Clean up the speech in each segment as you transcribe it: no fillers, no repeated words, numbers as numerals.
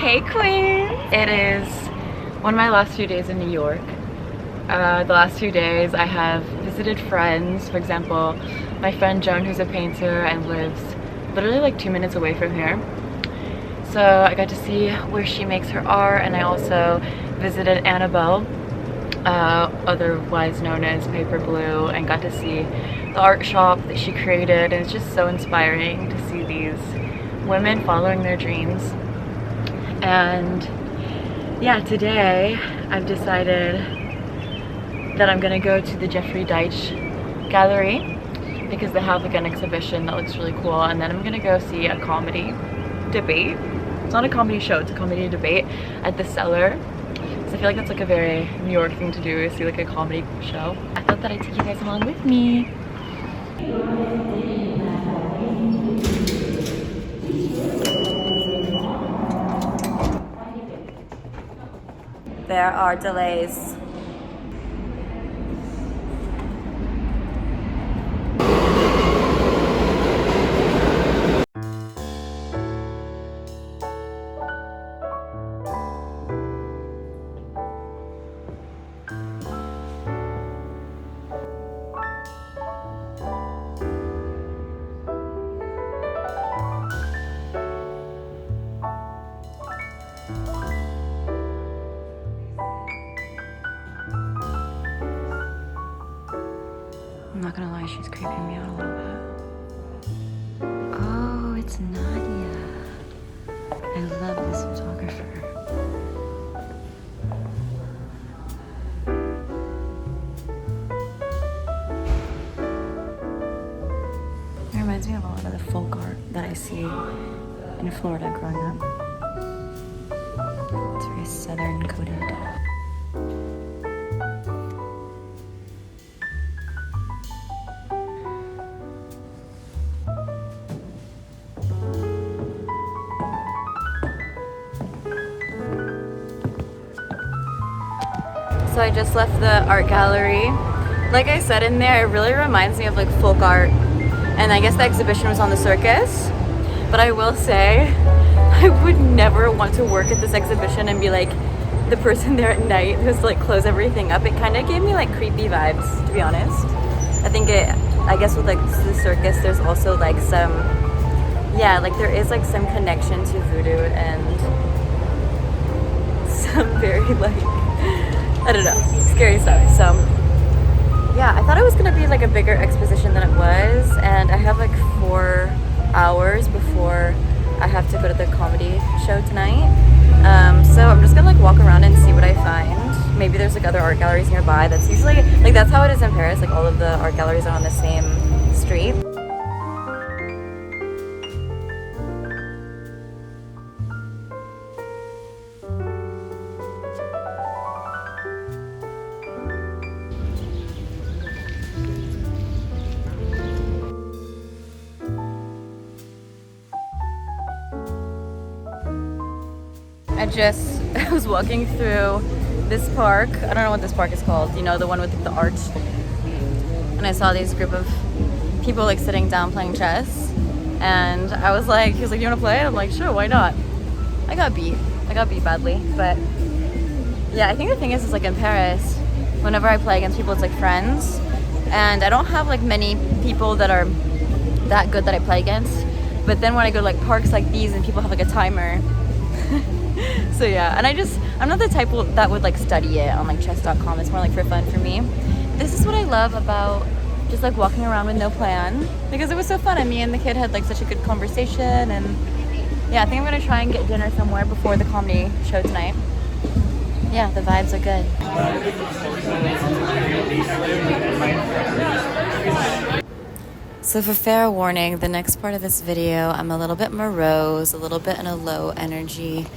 Hey Queen! It is one of my last few days in New York. The last 2 days I have visited friends. For example, my friend Joan, who's a painter and lives literally like 2 minutes away from here. So I got to see where she makes her art, and I also visited Annabelle, otherwise known as Paper Blue, and got to see the art shop that she created. And it's just so inspiring to see these women following their dreams. And yeah, today I've decided that I'm gonna go to the Jeffrey Deitch gallery because they have like an exhibition that looks really cool, and then I'm gonna go see a comedy debate. It's not a comedy show, it's a comedy debate at the Cellar. So I feel like that's like a very New York thing to do, is see like a comedy show. I thought that I'd take you guys along with me. There are delays. I'm not gonna lie, she's creeping me out a little bit. Oh, it's Nadia. I love this photographer. It reminds me of a lot of the folk art that I see in Florida growing up. It's very southern coded. So I just left the art gallery. Like I said in there, it really reminds me of like folk art. And I guess the exhibition was on the Circus. But I will say, I would never want to work at this exhibition and be like the person there at night who's like close everything up. It kind of gave me like creepy vibes, to be honest. I guess with like the Circus, there's also like some, yeah, like there is like some connection to voodoo and some very like, I don't know, scary stuff. So yeah, I thought it was gonna be like a bigger exposition than it was, and I have like 4 hours before I have to go to the comedy show tonight. So I'm just gonna like walk around and see what I find. Maybe there's like other art galleries nearby. That's usually like, that's how it is in Paris. Like all of the art galleries are on the same street. I was walking through this park. I don't know what this park is called. You know, the one with the art. And I saw this group of people like sitting down playing chess. And I was like, he was like, "You want to play?" And I'm like, "Sure, why not?" I got beat badly. But yeah, I think the thing is like in Paris, whenever I play against people, it's like friends. And I don't have like many people that are that good that I play against. But then when I go to like parks like these and people have like a timer, so yeah, and I'm not the type that would like study it on like chess.com. It's more like for fun for me. This is what I love about just like walking around with no plan, because it was so fun, and me and the kid had like such a good conversation. And yeah, I think I'm gonna try and get dinner somewhere before the comedy show tonight. Yeah, the vibes are good. So for fair warning, the next part of this video, I'm a little bit morose, a little bit in a low energy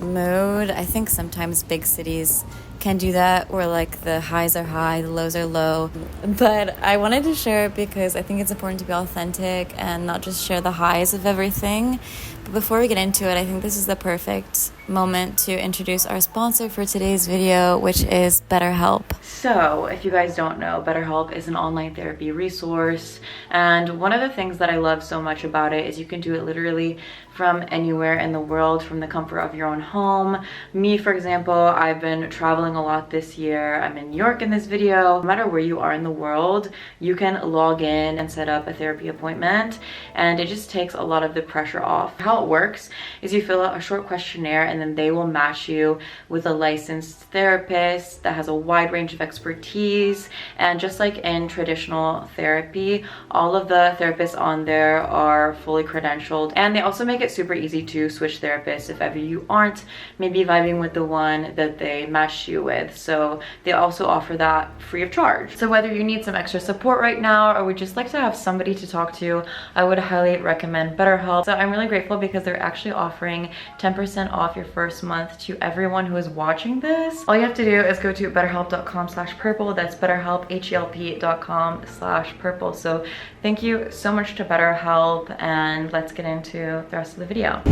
mood. I think sometimes big cities can't do that, where like the highs are high, the lows are low. But I wanted to share it because I think it's important to be authentic and not just share the highs of everything. But before we get into it, I think this is the perfect moment to introduce our sponsor for today's video, which is BetterHelp. So if you guys don't know, BetterHelp is an online therapy resource, and one of the things that I love so much about it is you can do it literally from anywhere in the world, from the comfort of your own home. Me, for example, I've been traveling a lot this year. I'm in New York in this video. No matter where you are in the world, you can log in and set up a therapy appointment, and it just takes a lot of the pressure off. How it works is you fill out a short questionnaire, and then they will match you with a licensed therapist that has a wide range of expertise. And just like in traditional therapy, all of the therapists on there are fully credentialed, and they also make it super easy to switch therapists if ever you aren't maybe vibing with the one that they matched you with. So they also offer that free of charge. So whether you need some extra support right now or would just like to have somebody to talk to, I would highly recommend BetterHelp. So I'm really grateful because they're actually offering 10% off your first month to everyone who is watching this. All you have to do is go to betterhelp.com/purple. That's BetterHelp, HELP.com/purple. So thank you so much to BetterHelp, and let's get into the rest of the video.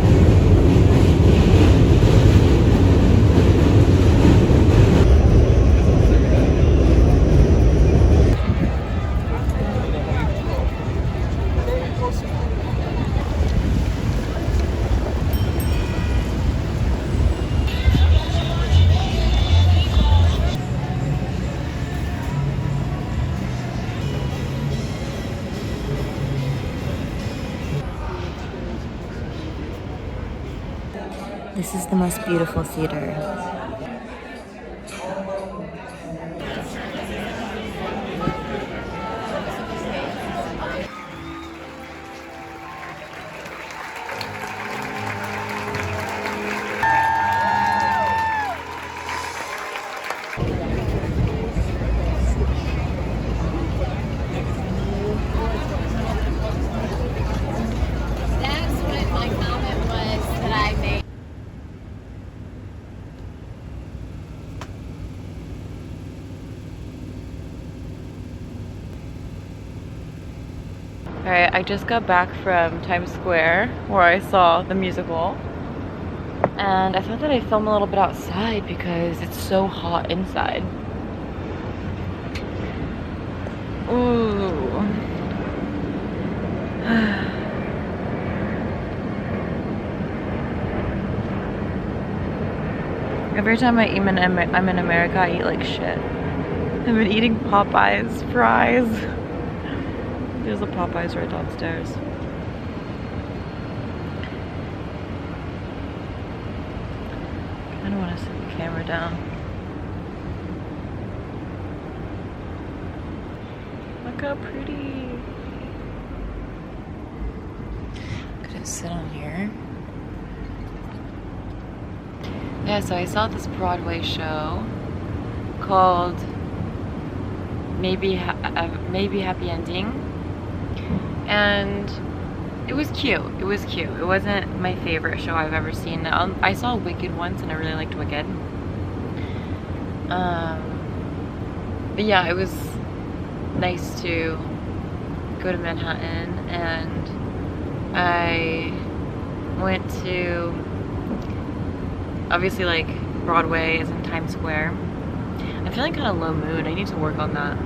This is the most beautiful theater. That's what my comment was that I made. Alright, I just got back from Times Square where I saw the musical, and I thought that I'd film a little bit outside because it's so hot inside. Ooh. Every time I'm in America, I eat like shit. I've been eating Popeyes fries. There's a Popeyes right downstairs. I don't want to set the camera down. Look how pretty. Gonna sit on here. Yeah, so I saw this Broadway show called Maybe Happy Ending. And it was cute. It was cute. It wasn't my favorite show I've ever seen. I saw Wicked once, and I really liked Wicked. But yeah, it was nice to go to Manhattan, and I went to, obviously, like, Broadway is in Times Square. I'm feeling kind of low mood. I need to work on that. I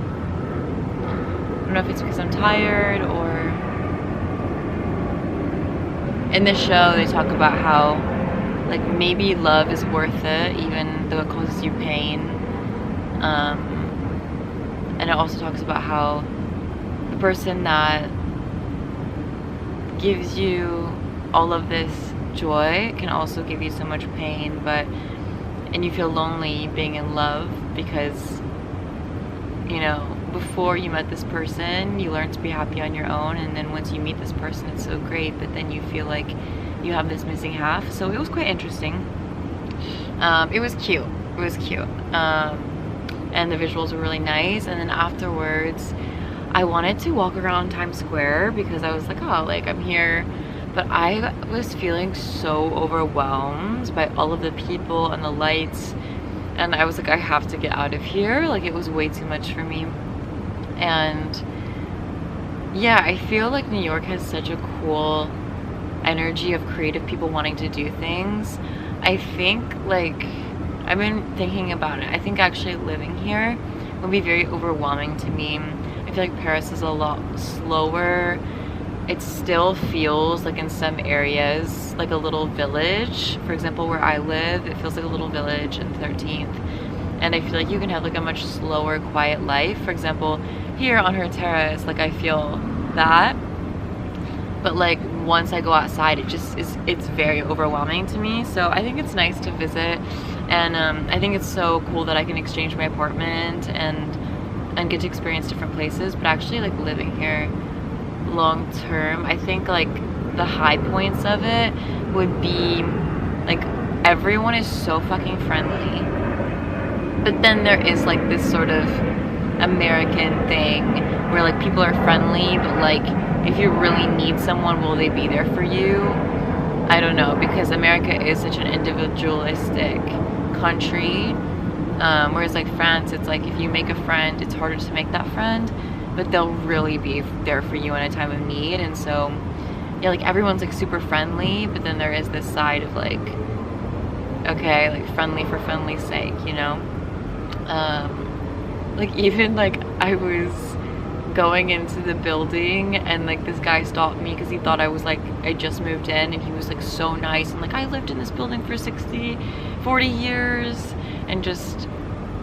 don't know if it's because I'm tired, or in this show they talk about how like maybe love is worth it even though it causes you pain, and it also talks about how the person that gives you all of this joy can also give you so much pain, and you feel lonely being in love because, you know, before you met this person, you learn to be happy on your own, and then once you meet this person, it's so great, but then you feel like you have this missing half. So it was quite interesting. It was cute. It was cute. And the visuals were really nice. And then afterwards, I wanted to walk around Times Square because I was like, oh, like I'm here. But I was feeling so overwhelmed by all of the people and the lights and I was like, I have to get out of here. Like, it was way too much for me. And yeah, I feel like New York has such a cool energy of creative people wanting to do things. I think, like, I've been thinking about it. I think actually living here would be very overwhelming to me. I feel like Paris is a lot slower. It still feels like in some areas like a little village. For example, where I live, it feels like a little village in 13th. And I feel like you can have like a much slower, quiet life. For example, here on her terrace, like I feel that. But like once I go outside, it just is, it's very overwhelming to me. So I think it's nice to visit. And I think it's so cool that I can exchange my apartment and get to experience different places. But actually like living here long term, I think like the high points of it would be like everyone is so fucking friendly, but then there is like this sort of American thing where like people are friendly, but like if you really need someone, will they be there for you? I don't know, because America is such an individualistic country, whereas like France, it's like if you make a friend, it's harder to make that friend, but they'll really be there for you in a time of need. And so yeah, like everyone's like super friendly, but then there is this side of like, okay, like friendly for friendly's sake, you know? Like even like I was going into the building and like this guy stopped me because he thought I was like, I just moved in, and he was like so nice and like, I lived in this building for 40 years, and just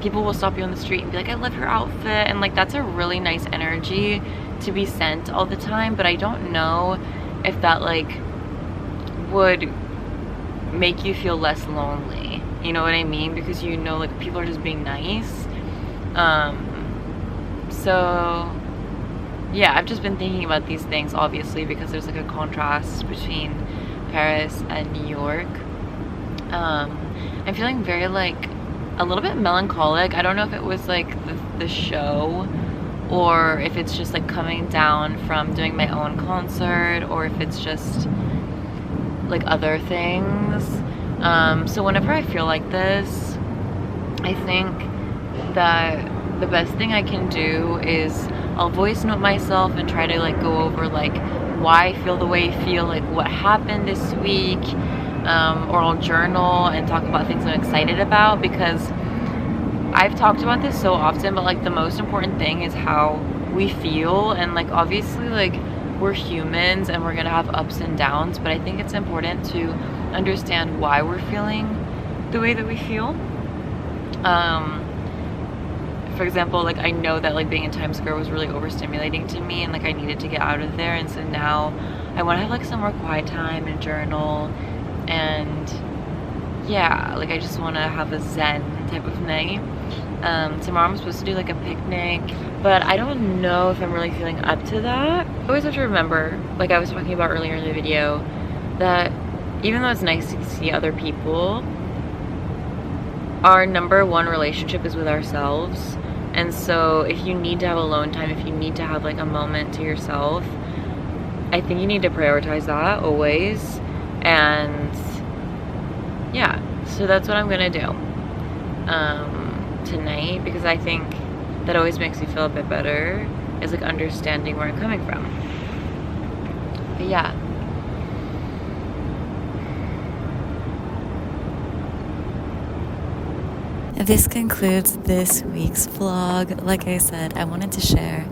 people will stop you on the street and be like, I love your outfit, and like that's a really nice energy to be sent all the time. But I don't know if that like would make you feel less lonely, you know what I mean? Because you know like people are just being nice. So yeah, I've just been thinking about these things, obviously, because there's like a contrast between Paris and New York. I'm feeling very like a little bit melancholic. I don't know if it was like the show, or if it's just like coming down from doing my own concert, or if it's just like other things. So whenever I feel like this, I think that the best thing I can do is I'll voice note myself and try to like go over like why I feel the way I feel, like what happened this week, or I'll journal and talk about things I'm excited about, because I've talked about this so often, but like the most important thing is how we feel. And like obviously like we're humans and we're gonna have ups and downs, but I think it's important to understand why we're feeling the way that we feel. For example, like I know that like being in Times Square was really overstimulating to me, and like I needed to get out of there, and so now I want to have like some more quiet time and journal, and yeah, like I just want to have a zen type of night. Tomorrow I'm supposed to do like a picnic, but I don't know if I'm really feeling up to that. I always have to remember, like I was talking about earlier in the video, that even though it's nice to see other people, our number one relationship is with ourselves. And so if you need to have alone time, if you need to have like a moment to yourself, I think you need to prioritize that always. And yeah, so that's what I'm gonna do tonight, because I think that always makes me feel a bit better, is like understanding where I'm coming from. But yeah. This concludes this week's vlog. Like I said, I wanted to share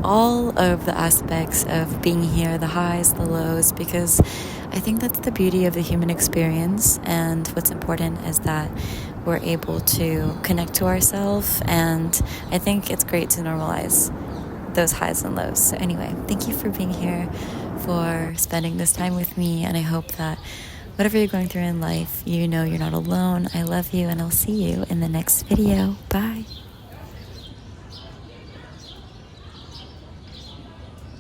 all of the aspects of being here, the highs, the lows, because I think that's the beauty of the human experience. And what's important is that we're able to connect to ourselves, and I think it's great to normalize those highs and lows. So anyway, thank you for being here, for spending this time with me, and I hope that whatever you're going through in life, you know you're not alone. I love you, and I'll see you in the next video. Bye.